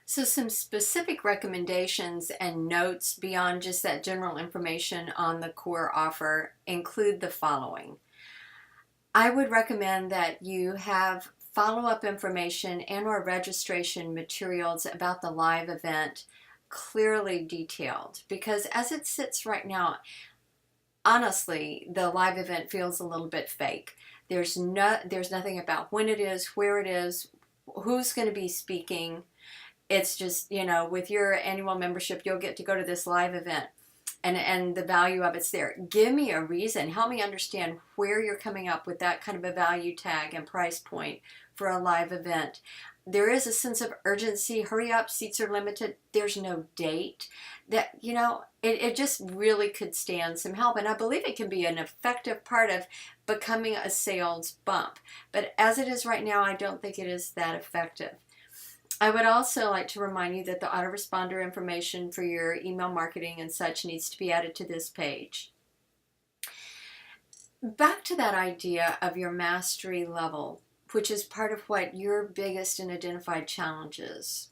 So some specific recommendations and notes beyond just that general information on the core offer include the following. I would recommend that you have follow-up information and/or registration materials about the live event clearly detailed, because as it sits right now, honestly, the live event feels a little bit fake. There's nothing about when it is, where it is, who's going to be speaking. It's just, with your annual membership, you'll get to go to this live event, and the value of it's there. Give me a reason. Help me understand where you're coming up with that kind of a value tag and price point for a live event. There is a sense of urgency. Hurry up, seats are limited. There's no date. It just really could stand some help. And I believe it can be an effective part of becoming a sales bump. But as it is right now, I don't think it is that effective. I would also like to remind you that the autoresponder information for your email marketing and such needs to be added to this page. Back to that idea of your mastery level, which is part of what your biggest and identified challenge is.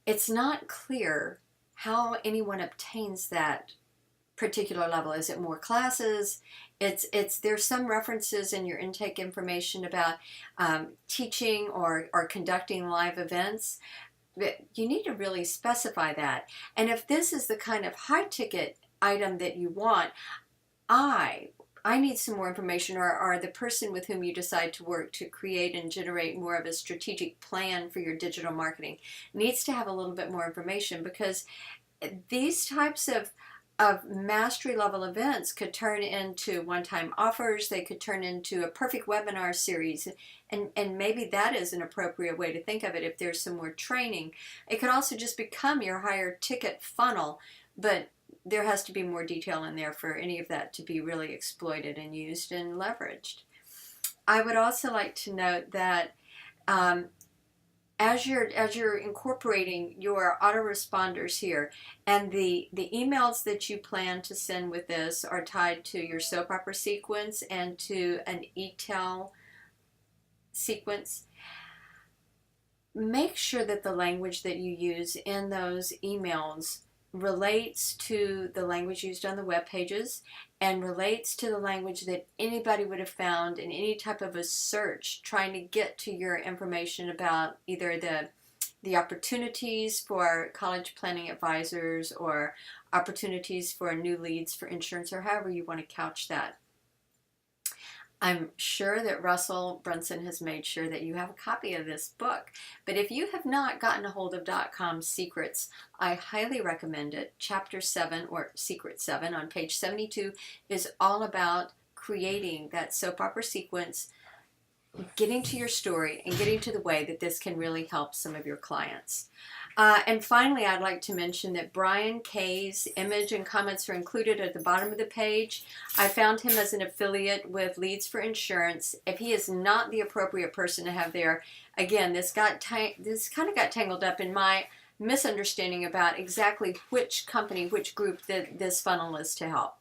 It's not clear how anyone obtains that particular level. Is it more classes? There's some references in your intake information about teaching or conducting live events. But you need to really specify that. And if this is the kind of high ticket item that you want, I need some more information, or the person with whom you decide to work to create and generate more of a strategic plan for your digital marketing needs to have a little bit more information, because these types of mastery level events could turn into one-time offers. They could turn into a perfect webinar series, and maybe that is an appropriate way to think of it if there's some more training. It could also just become your higher ticket funnel, but there has to be more detail in there for any of that to be really exploited and used and leveraged. I would also like to note that as you're incorporating your autoresponders here, and the emails that you plan to send with this are tied to your soap opera sequence and to an e-tail sequence, make sure that the language that you use in those emails relates to the language used on the web pages and relates to the language that anybody would have found in any type of a search trying to get to your information about either the opportunities for college planning advisors or opportunities for new leads for insurance, or however you want to couch that. I'm sure that Russell Brunson has made sure that you have a copy of this book. But if you have not gotten a hold of .com Secrets, I highly recommend it. Chapter 7, or Secret 7, on page 72 is all about creating that soap opera sequence, getting to your story, and getting to the way that this can really help some of your clients. And finally, I'd like to mention that Brian Kay's image and comments are included at the bottom of the page. I found him as an affiliate with Leads for Insurance. If he is not the appropriate person to have there, again, this kind of got tangled up in my misunderstanding about exactly which company, which group that this funnel is to help.